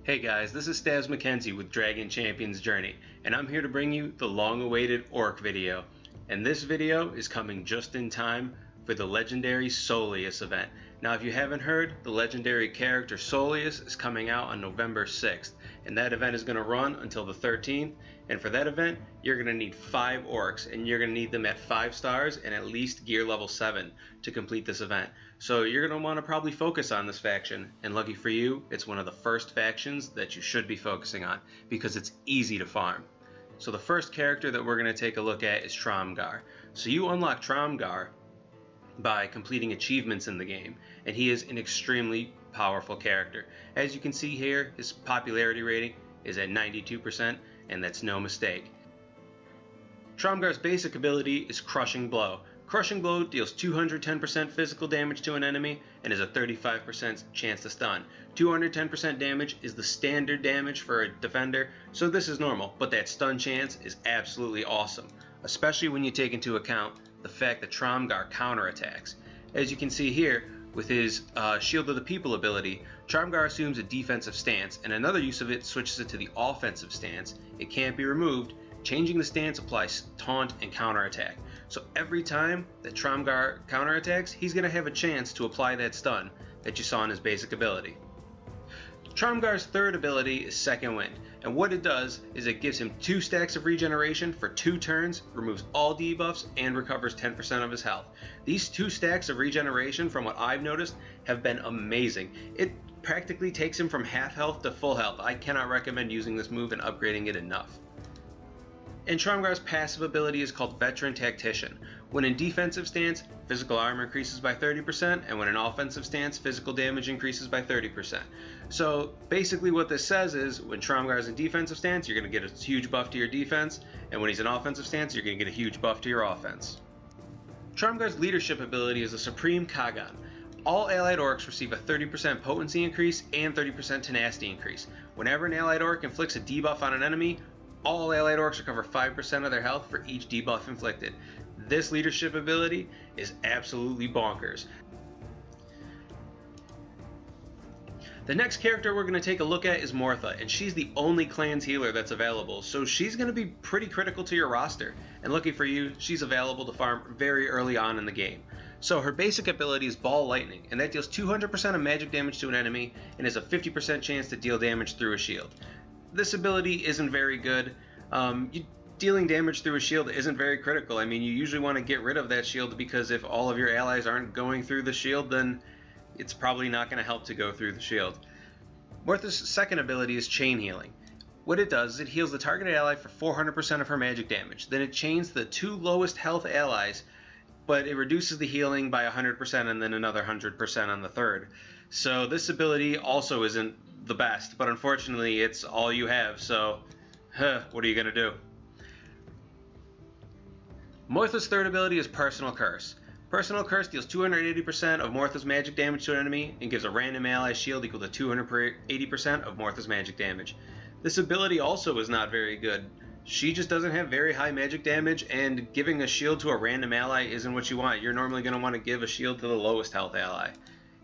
Hey guys, this is Stabz with Dragon Champions Journey, and I'm here to bring you the long-awaited Orc video. And this video is coming just in time for the legendary Soleus event. Now if you haven't heard, the legendary character Soleus is coming out on November 6th, and that event is going to run until the 13th, and for that event you're going to need 5 Orcs, and you're going to need them at 5 stars and at least gear level 7 to complete this event. So you're going to want to probably focus on this faction, and lucky for you, it's one of the first factions that you should be focusing on, because it's easy to farm. So the first character that we're going to take a look at is Ramgar. So you unlock Ramgar by completing achievements in the game, and he is an extremely powerful character. As you can see here, his popularity rating is at 92%, and that's no mistake. Ramgar's basic ability is Crushing Blow. Crushing Blow deals 210% physical damage to an enemy and is a 35% chance to stun. 210% damage is the standard damage for a defender, so this is normal, but that stun chance is absolutely awesome, especially when you take into account the fact that Ramgar counterattacks. As you can see here, with his Shield of the People ability, Ramgar assumes a defensive stance, and another use of it switches it to the offensive stance. It can't be removed. Changing the stance applies taunt and counterattack. So every time that Ramgar counterattacks, he's going to have a chance to apply that stun that you saw in his basic ability. Ramgar's third ability is Second Wind, and what it does is it gives him 2 stacks of regeneration for 2 turns, removes all debuffs, and recovers 10% of his health. These 2 stacks of regeneration, from what I've noticed, have been amazing. It practically takes him from half health to full health. I cannot recommend using this move and upgrading it enough. And Ramgar's passive ability is called Veteran Tactician. When in defensive stance, physical armor increases by 30%, and when in offensive stance, physical damage increases by 30%. So basically what this says is, when Ramgar is in defensive stance, you're going to get a huge buff to your defense, and when he's in offensive stance, you're going to get a huge buff to your offense. Ramgar's leadership ability is a Supreme Kagan. All allied orcs receive a 30% potency increase and 30% tenacity increase. Whenever an allied orc inflicts a debuff on an enemy, all allied orcs recover 5% of their health for each debuff inflicted. This leadership ability is absolutely bonkers. The next character we're going to take a look at is Rantha, and she's the only clan's healer that's available, so she's going to be pretty critical to your roster. And lucky for you, she's available to farm very early on in the game. So her basic ability is Ball Lightning, and that deals 200% of magic damage to an enemy and has a 50% chance to deal damage through a shield. This ability isn't very good. Dealing damage through a shield isn't very critical. I mean, you usually want to get rid of that shield, because if all of your allies aren't going through the shield, then it's probably not going to help to go through the shield. Rantha's second ability is Chain Healing. What it does is it heals the targeted ally for 400% of her magic damage. Then it chains the 2 lowest health allies, but it reduces the healing by 100% and then another 100% on the third. So this ability also isn't the best, but unfortunately it's all you have, so what are you going to do? Rantha's third ability is Personal Curse. Personal Curse deals 280% of Rantha's magic damage to an enemy and gives a random ally shield equal to 280% of Rantha's magic damage. This ability also is not very good. She just doesn't have very high magic damage, and giving a shield to a random ally isn't what you want. You're normally going to want to give a shield to the lowest health ally.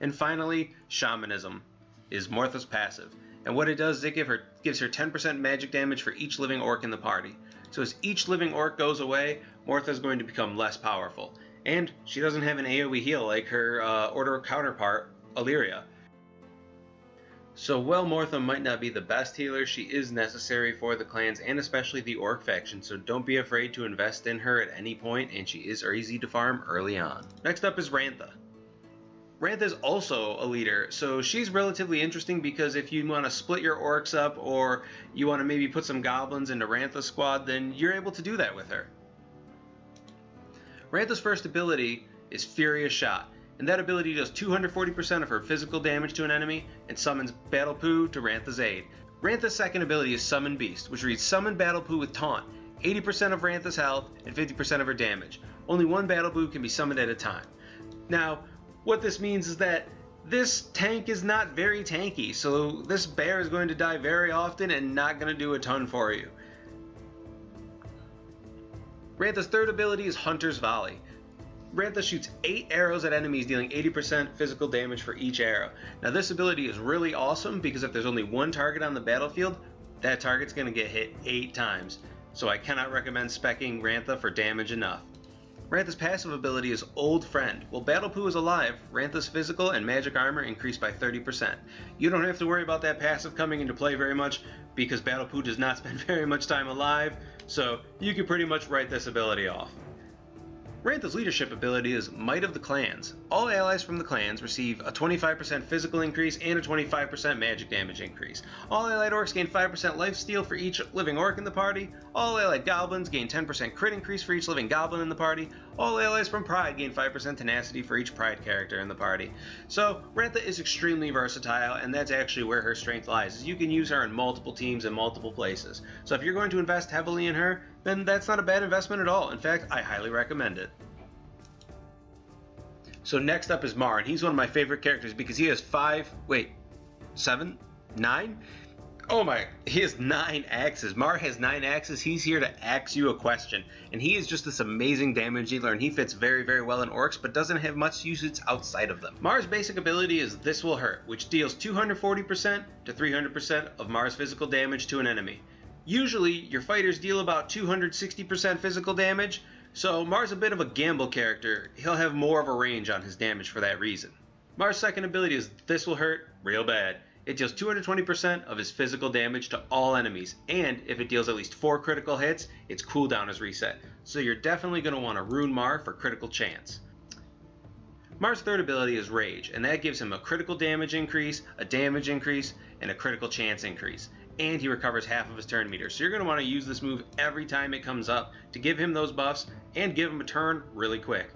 And finally, Shamanism is Rantha's passive, and what it does is it gives her 10% magic damage for each living orc in the party. So as each living orc goes away, Rantha is going to become less powerful, and she doesn't have an AoE heal like her Order counterpart, Illyria. So while Rantha might not be the best healer, she is necessary for the clans and especially the Orc faction, so don't be afraid to invest in her at any point, and she is easy to farm early on. Next up is Rantha. Rantha is also a leader, so she's relatively interesting because if you want to split your orcs up or you want to maybe put some goblins into Rantha's squad, then you're able to do that with her. Rantha's first ability is Furious Shot, and that ability does 240% of her physical damage to an enemy and summons Battle Poo to Rantha's aid. Rantha's second ability is Summon Beast, which reads Summon Battle Poo with Taunt, 80% of Rantha's health and 50% of her damage. Only one Battle Poo can be summoned at a time. Now, what this means is that this tank is not very tanky, so this bear is going to die very often and not going to do a ton for you. Rantha's third ability is Hunter's Volley. Rantha shoots 8 arrows at enemies, dealing 80% physical damage for each arrow. Now this ability is really awesome because if there's only one target on the battlefield, that target's going to get hit 8 times. So I cannot recommend speccing Rantha for damage enough. Rantha's passive ability is Old Friend. While Battle Poo is alive, Rantha's physical and magic armor increase by 30%. You don't have to worry about that passive coming into play very much because Battle Poo does not spend very much time alive, so you can pretty much write this ability off. Rantha's leadership ability is Might of the Clans. All allies from the clans receive a 25% physical increase and a 25% magic damage increase. All allied orcs gain 5% lifesteal for each living orc in the party. All allied goblins gain 10% crit increase for each living goblin in the party. All allies from Pride gain 5% tenacity for each Pride character in the party. So Rantha is extremely versatile, and that's actually where her strength lies, is you can use her in multiple teams in multiple places. So if you're going to invest heavily in her, then that's not a bad investment at all. In fact, I highly recommend it. So next up is Mar, and he's one of my favorite characters because he has 9? Oh my, he has 9 axes. Mar has 9 axes. He's here to ask you a question, and he is just this amazing damage dealer, and he fits very, very well in orcs, but doesn't have much usage outside of them. Mar's basic ability is This Will Hurt, which deals 240% to 300% of Mar's physical damage to an enemy. Usually, your fighters deal about 260% physical damage, so Mar's a bit of a gamble character. He'll have more of a range on his damage for that reason. Mar's second ability is This Will Hurt Real Bad. It deals 220% of his physical damage to all enemies, and if it deals at least 4 critical hits, its cooldown is reset. So you're definitely going to want to rune Mar for critical chance. Mar's third ability is Rage, and that gives him a critical damage increase, a damage increase, and a critical chance increase. And he recovers half of his turn meter. So you're going to want to use this move every time it comes up to give him those buffs and give him a turn really quick.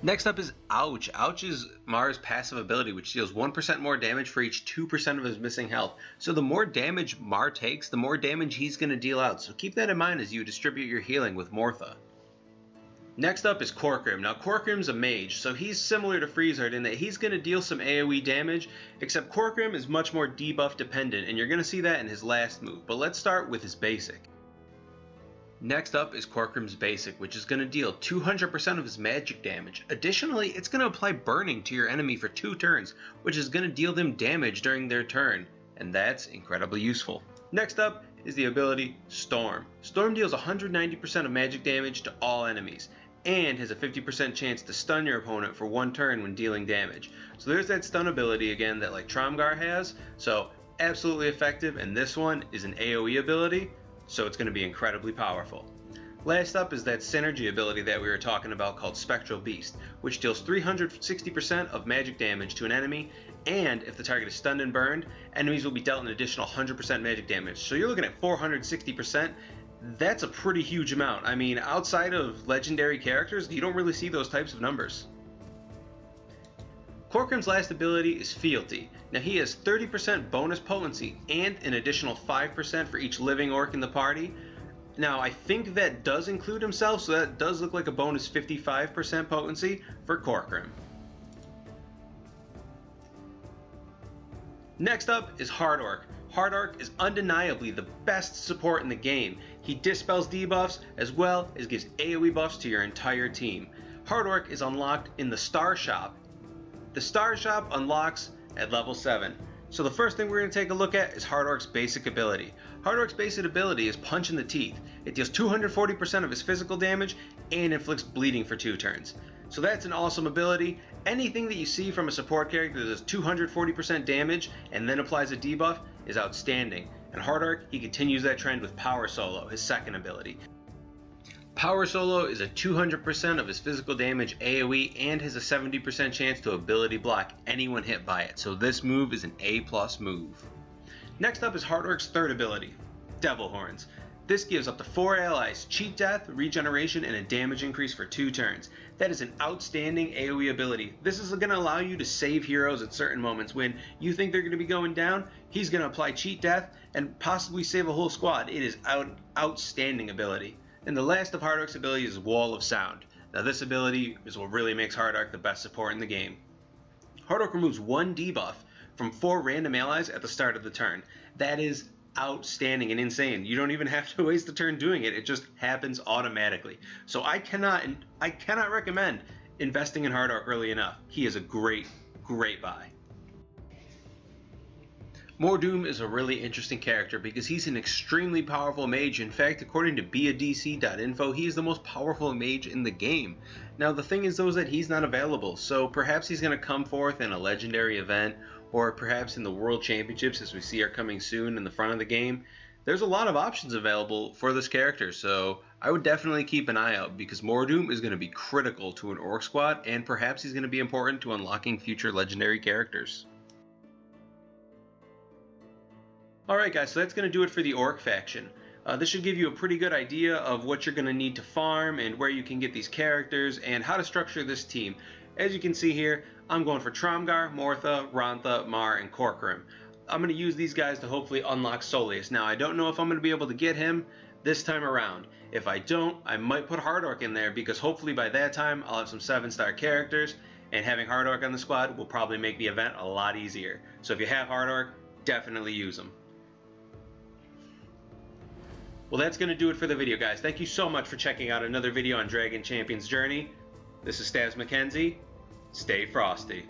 Next up is Ouch. Ouch is Mar's passive ability, which deals 1% more damage for each 2% of his missing health. So the more damage Mar takes, the more damage he's going to deal out. So keep that in mind as you distribute your healing with Mortha. Next up is Quark. Now Quark's a mage, so he's similar to Freezard in that he's going to deal some AoE damage, except Quark is much more debuff dependent, and you're going to see that in his last move. But let's start with his basic. Next up is Quark's basic, which is going to deal 200% of his magic damage. Additionally, it's going to apply burning to your enemy for 2 turns, which is going to deal them damage during their turn, and that's incredibly useful. Next up is the ability Storm. Storm deals 190% of magic damage to all enemies, and has a 50% chance to stun your opponent for 1 turn when dealing damage. So there's that stun ability again that like Ramgar has, so absolutely effective, and this one is an AoE ability, so it's going to be incredibly powerful. Last up is that synergy ability that we were talking about called Spectral Beast, which deals 360% of magic damage to an enemy, and if the target is stunned and burned, enemies will be dealt an additional 100% magic damage. So you're looking at 460%. That's a pretty huge amount. I mean, outside of legendary characters, you don't really see those types of numbers. Quark's last ability is Fealty. Now he has 30% bonus potency and an additional 5% for each living orc in the party. Now I think that does include himself, so that does look like a bonus 55% potency for Quark. Next up is Hardwork. Hardwork is undeniably the best support in the game. He dispels debuffs as well as gives AoE buffs to your entire team. Hardwork is unlocked in the Star Shop. The Star Shop unlocks at level 7. So the first thing we're going to take a look at is Hardwork's basic ability. Hardwork's basic ability is Punch in the Teeth. It deals 240% of his physical damage and inflicts bleeding for 2 turns. So that's an awesome ability. Anything that you see from a support character that does 240% damage and then applies a debuff is outstanding. And Hardwork, he continues that trend with Power Solo, his second ability. Power Solo is a 200% of his physical damage AoE and has a 70% chance to ability block anyone hit by it. So this move is an A+ move. Next up is Hardwork's third ability, Devil Horns. This gives up to 4 allies cheat death, regeneration, and a damage increase for 2 turns. That is an outstanding AoE ability. This is going to allow you to save heroes at certain moments. When you think they're going to be going down, he's going to apply cheat death and possibly save a whole squad. It is outstanding ability. And the last of Hardwork's ability is Wall of Sound. Now this ability is what really makes Hardwork the best support in the game. Hardwork removes 1 debuff from 4 random allies at the start of the turn. That is outstanding and insane. You don't even have to waste a turn doing it. It just happens automatically. So I cannot recommend investing in Hardwork early enough, he is a great buy. Mordoom is a really interesting character because he's an extremely powerful mage. In fact, according to beadc.info, he is the most powerful mage in the game. Now the thing is though is that he's not available, so perhaps he's going to come forth in a legendary event, or perhaps in the World Championships, as we see are coming soon in the front of the game. There's a lot of options available for this character, so I would definitely keep an eye out because Mordoom is going to be critical to an Orc squad, and perhaps he's going to be important to unlocking future legendary characters. Alright guys, so that's going to do it for the Orc faction. This should give you a pretty good idea of what you're going to need to farm and where you can get these characters and how to structure this team. As you can see here, I'm going for Ramgar, Mortha, Rantha, Mar, and Quark. I'm going to use these guys to hopefully unlock Soleus. Now I don't know if I'm going to be able to get him this time around. If I don't, I might put Hardwork in there because hopefully by that time I'll have some 7-star characters, and having Hardwork on the squad will probably make the event a lot easier. So if you have Hardwork, definitely use them. Well, that's going to do it for the video, guys. Thank you so much for checking out another video on Dragon Champion's Journey. This is Stabz Mackenzie. Stay frosty.